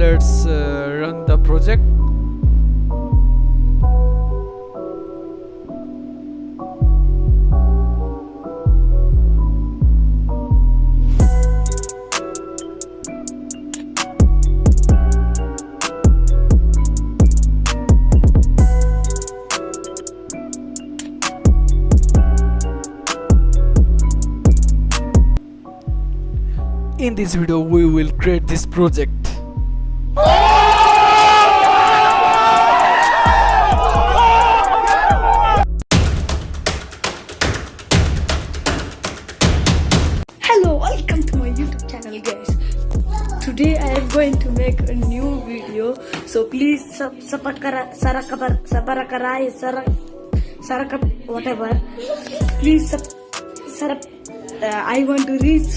let's run the project. In this video we will create this project. Hello, welcome to my YouTube channel, guys. Today I am going to make a new video, so please whatever. Please I want to reach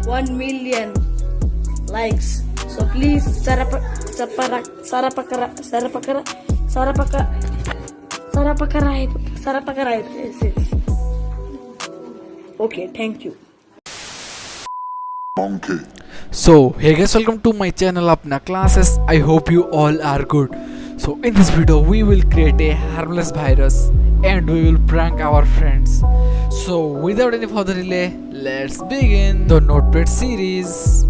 1 million likes. So please Okay, thank you. Monkey. So hey guys, welcome to my channel Apna Classes. I hope you all are good. So in this video we will create a harmless virus and we will prank our friends. So without any further delay, let's begin the Notepad series.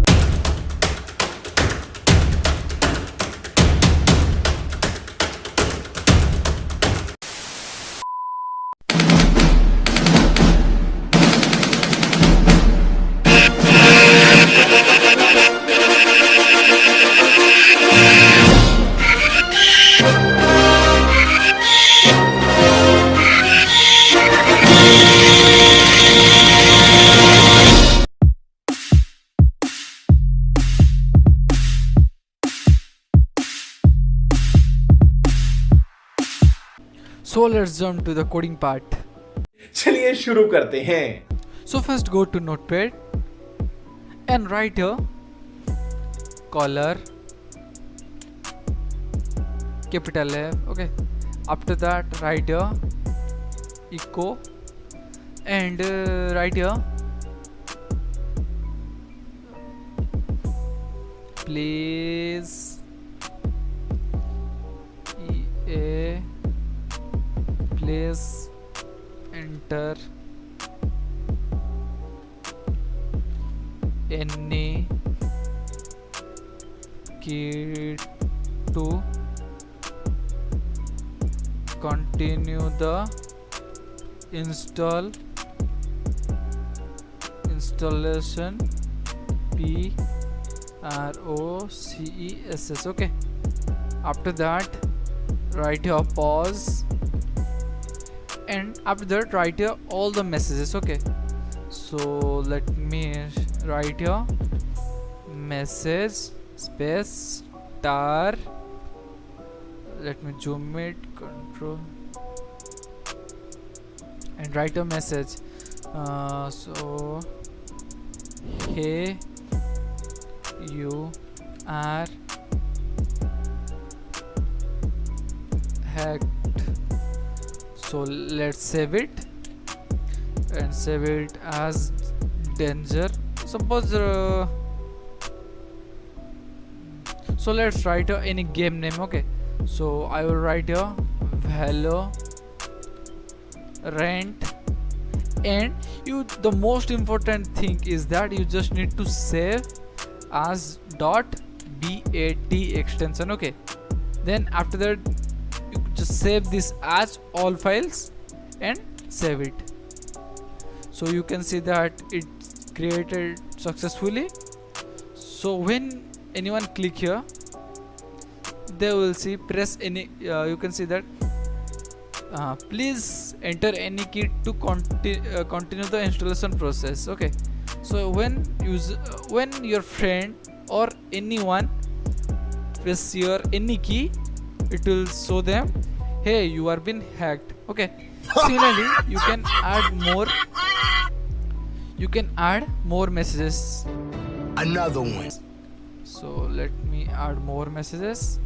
So let's jump to the coding part. चलिए शुरू करते हैं. So first go to Notepad and write a color, capital F. Okay. After that write a echo and write a please please enter any key to continue the installation process. Okay. After that write a pause and after that write here all the messages. Okay, so let me write here message space star. Let me zoom it, control, and write a message. So hey, you are hacked. So let's save it and save it as danger. Suppose so let's write any game name. Okay, so I will write a Valorant, and the most important thing is that you just need to save as .bat extension. Okay, then after that just save this as all files and save it. So you can see that it's created successfully. So when anyone click here, they will see press any you can see that please enter any key to continue the installation process. Okay, so when your friend or anyone press your any key, it will show them, hey, you are been hacked. Okay, similarly you can add more messages. Another one. So let me add more messages.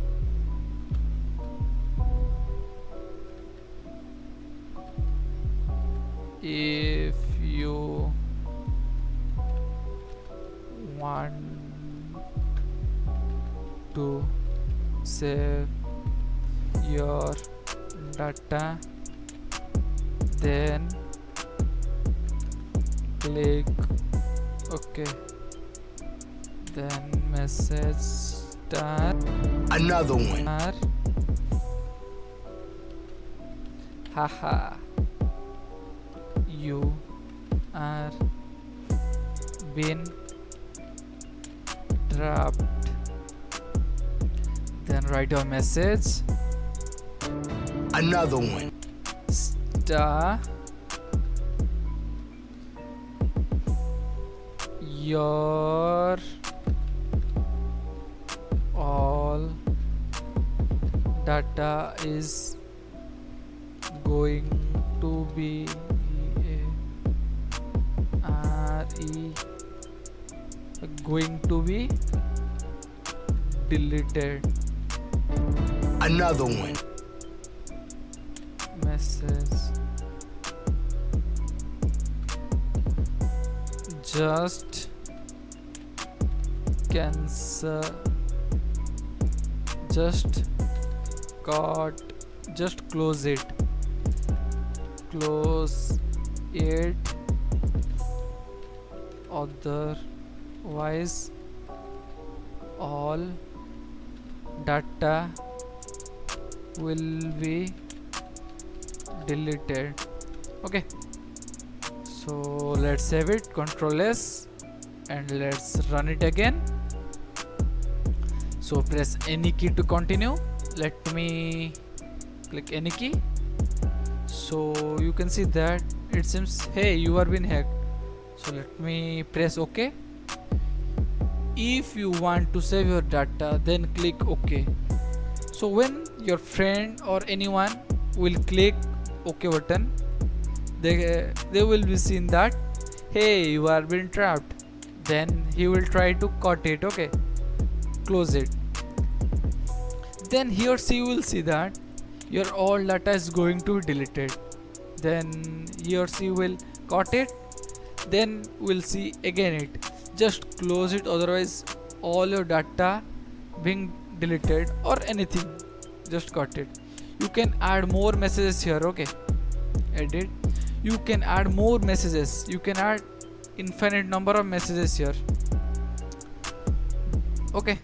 If you want to save your data, then click OK. Then message star Another one. star. Haha, you are been trapped. Then write your message Another one. star your all data is going to be going to be deleted. Another one. Message just cancel, just close it, otherwise all data will be deleted. Okay, so let's save it, Ctrl S, and let's run it again. So press any key to continue. Let me click any key. So you can see that it seems, hey, you are been hacked. So let me press OK. If you want to save your data, then click OK. So when your friend or anyone will click OK button, they will be seen that, hey, you are been trapped. Then he will try to cut it. Okay, close it. Then he or she will see that your all data is going to be deleted. Then he or she will cut it. Then we'll see again it. Just close it, otherwise all your data being deleted or anything. Just cut it. You can add more messages here. Okay, edit. You can add more messages. You can add infinite number of messages here. Okay.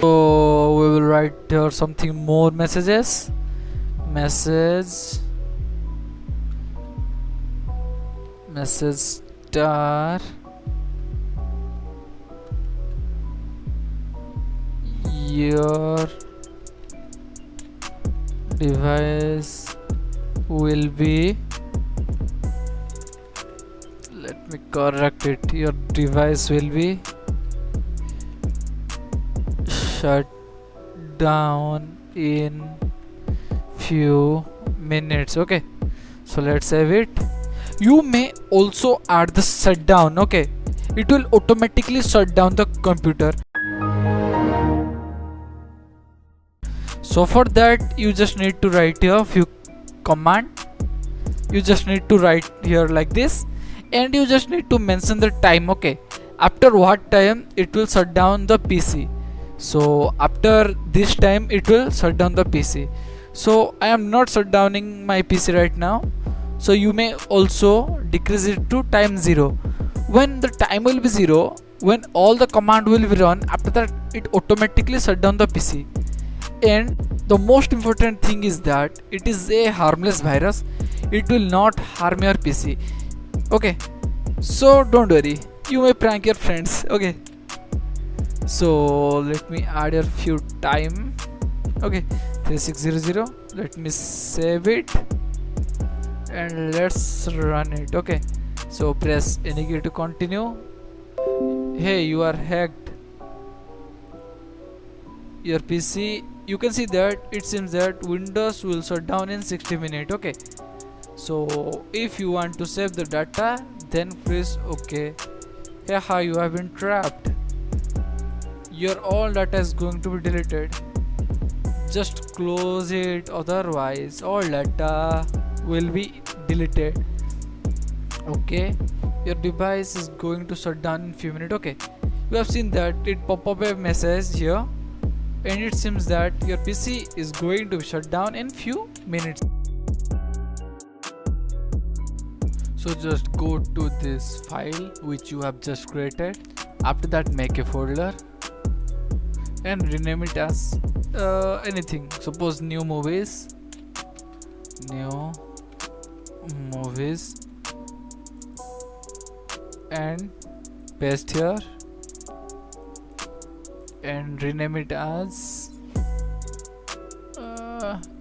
So we will write here something more messages. Message star your device will be, let me correct it, your device will be shut down in few minutes. Okay, so let's save it. You may also add the shutdown. Okay, it will automatically shut down the computer. So for that you just need to write here a few command. You just need to write here like this, and you just need to mention the time. Okay, after what time it will shut down the PC. So after this time it will shut down the PC. So I am not shut downing my PC right now. So you may also decrease it to time 0. When the time will be 0, when all the command will be run, after that it automatically shut down the PC. And the most important thing is that it is a harmless virus. It will not harm your PC. Okay, so don't worry, you may prank your friends. Okay, so let me add a few time. Okay, 3600. Let me save it and let's run it. Okay, so press any key to continue. hey, you are hacked your PC. You can see that it seems that Windows will shut down in 60 minutes. Okay, so if you want to save the data, then press OK. Haha, you have been trapped. Your all data is going to be deleted. Just close it, otherwise all data will be deleted. Okay, your device is going to shut down in few minutes. Okay, you have seen that it pop up a message here, and it seems that your PC is going to be shut down in few minutes. So just go to this file which you have just created. After that, make a folder and rename it as anything. Suppose new movies, and paste here and rename it as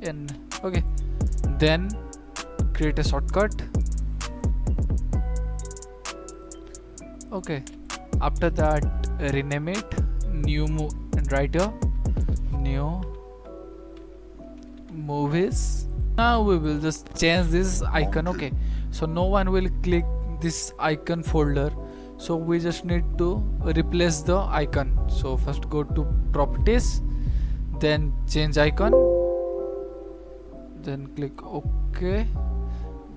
n. Okay, then create a shortcut. Okay, after that rename it and write here new movies. Now we will just change this icon. Okay, so no one will click this icon folder, so we just need to replace the icon. So first go to properties, then change icon, then click OK,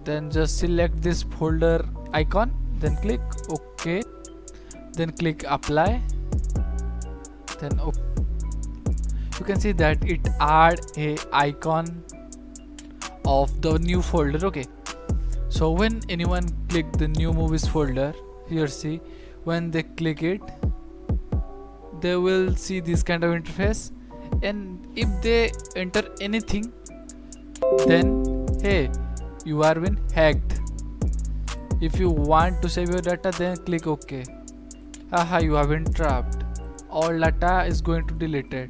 then just select this folder icon, then click OK, then click apply, then OK. You can see that it add a icon of the new folder. Okay, so when anyone click the new movies folder, here see, when they click it, they will see this kind of interface, and if they enter anything, then hey, you are been hacked. If you want to save your data, then click OK. Haha, you have been trapped. All data is going to be deleted,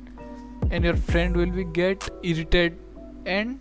and your friend will be get irritated and